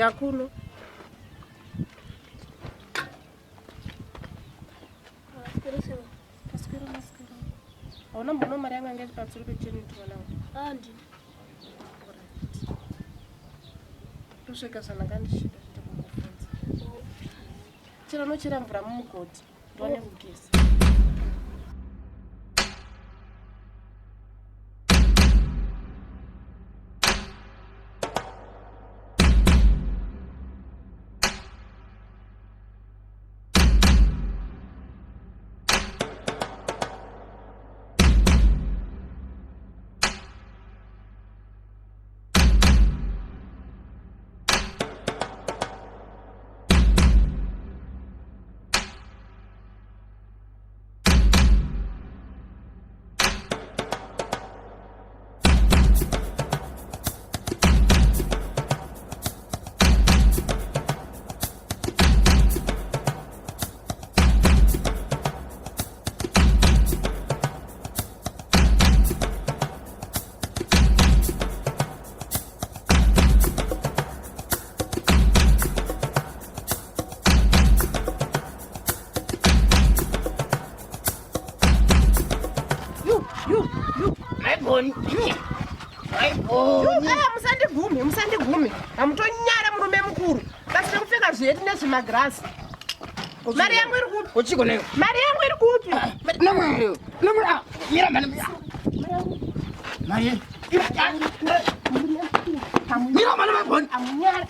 yakuno. Hauna mbono mari yangu ange patsuri pechini tuwana. Andi. Tusvika sana kanishida kutokufunza. Chira nochira mvura mumugoti. Ndone kugeza. Musande gume. Amutonyara murume mukuru. Basi kupfeka zveti nezvimagrasi. Mari yangu iri kupi? Uchiko nayo. Mari yangu iri kupi? Namwe. Mira mani. Mari. Mira mani maboni. Amunyara.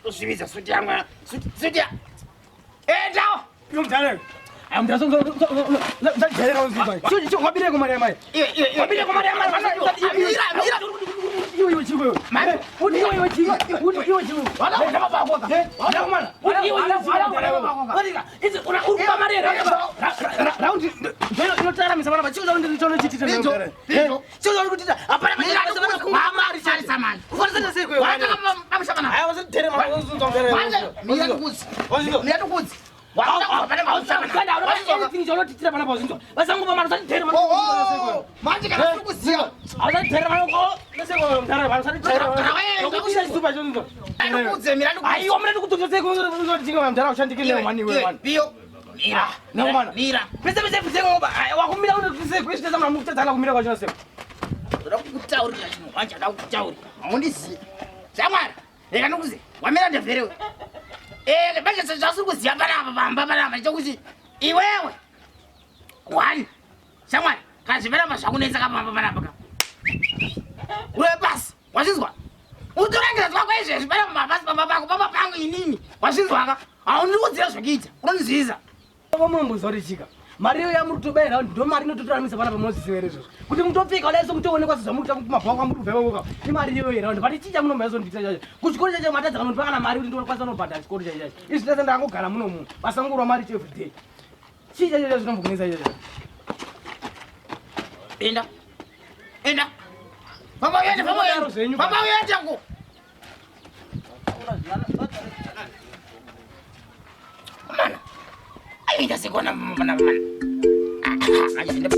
Usibiza suti yangu. Suti. Ndao. Yomtale. Amdazo ndajera uzibai. Cyo ngabire ko Maria mai. Ngabire ko Maria mai. Mira. Iyo chigo. Mare. Iyo chigo. Wala baba kwa. Wala kumana. Wala. Hizi unakupa Maria. Round. Ndio tara msabana bacho ndio chitita ndio. Sio kutita. Hapana Maria. Mama alisali samani. Ufanza siko. Wala kama shabana. Hayo wazi tere mama nzongere. Mira tukuzi. Mira tukuzi. Basi sasa kusiya bana chokuti iwewe wani shamwari kazvimera mazvakunetsa kama bana baka wewe basi wazizwa utorangira zvako izvezvi bana mabasi baba bako baba pangu inini wazizwa ka aundiudzira zvokuita unonziza mumbuzorichika mari ya murutobera ndo mari inototoramisa bana paMozisi werezo kuti mutopfika udaise kutoonekwa sezvamuita kumabhawa kwamurubvewoka imari iyoyo era pati chicha munombaizondita chacho kuchikoro chacho matadza kanondipakana mari kuti ndinokwanisa unobhadhara chikoro chacho chacho izvi tese ndangogara munomu basangurwa mari everyday chicha chacho zvinombonesa chacho Enda. Enda. Baba yende, baba yende. Baba yende ko. Mana? Ayo kita sekona mana. Ayo.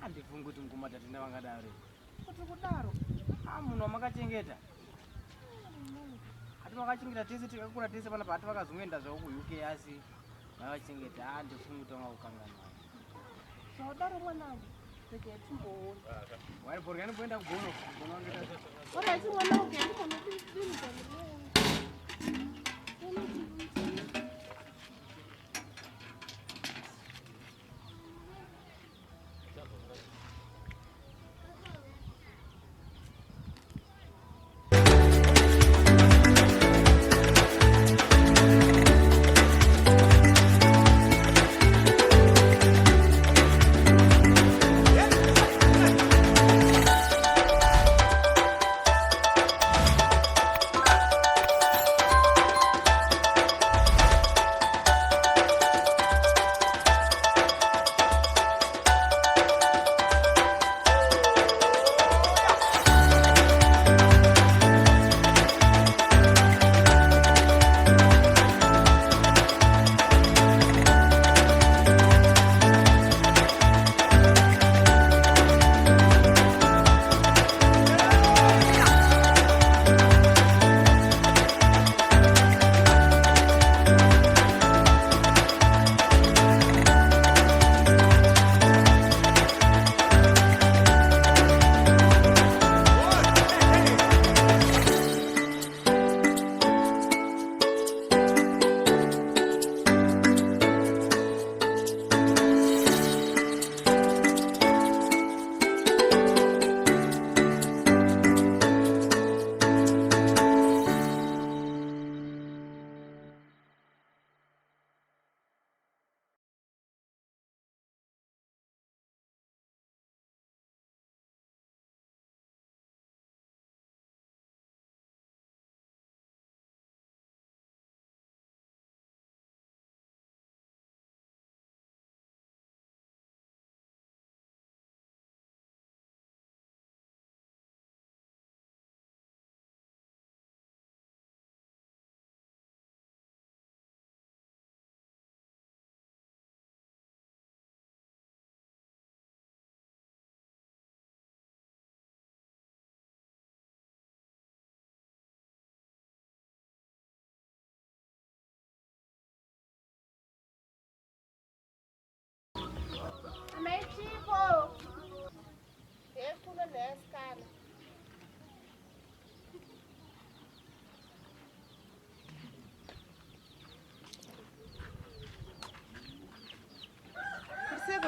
Andifunga kuti mkumata tenda vangadaro. Kuti kudaro. Munhu makachengeta. Hati makachengeta tese tikakura tese pana pati vakazongenda zvawo ku UK asi vakachengeta andifunga kuti vakangana. Zvaudaro mwanangu. Peke timboona. Wai borgani boenda kugono. Gono ngeta sasa. Ora isi mwanangu ndikono kuzini kwa.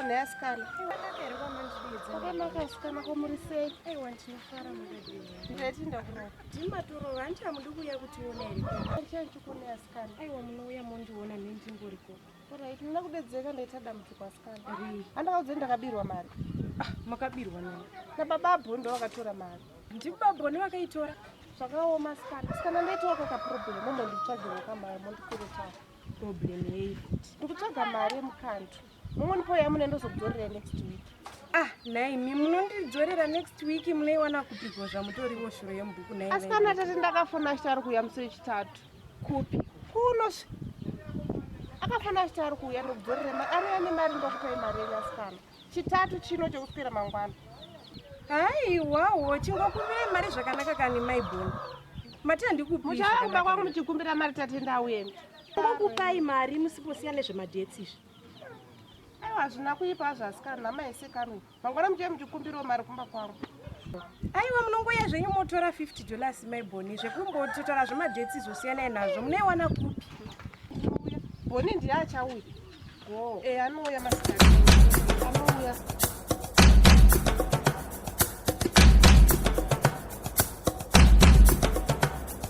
neasikana akanaka asikana komuri sei ndaitinda kuroa ndimatoro handichamuda kuuya kutiona ere chanchikune asikana aiwa munouya mondiona nendingoriko orit ndina kudedzeka ndaita dambudziko asikana handakaudze ndakabirwa mari makabirwa nani nababa abhondo vakatora mari ndibabhoni vakaitora zvakaoma asikana asikana ndaitawo kakaproblem monditsvagirwa kamari mondikuretao problem yei ndikutsvaga mari yemukanto mungondipoya mune ndozokudzorera next week naimi munondidzorera next week munoiwana kupigwa zvamutoriwo shuro yemubhuku asikana tati ndakafona achiti ari kuuya musi wechitatu kupi kunosvi akafona achiti ari kuuya ndokudzorera ari ane mari ndokupai mari yenyu asikana chitatu chino chekuswera mangwana haiwawo chingakuvei mari zvakanaka kani maibhoni matia ndikupi muchakuba kwangu muchikumbira mari tatenda auyeni ngokupai mari musiposiya nezvemadhetsi izvi aiwa hazvina kuipa zvasikana namaisekanu mangwana muchai muchikumbirawo mari kumba kwangu aiwa munongoya zvenyu motora $50 maibhoni zvekumbototora zvemadhetsi zvosiyanai nazvo munoiwana kupi bhoni ndiye achauya anouya masikana anouya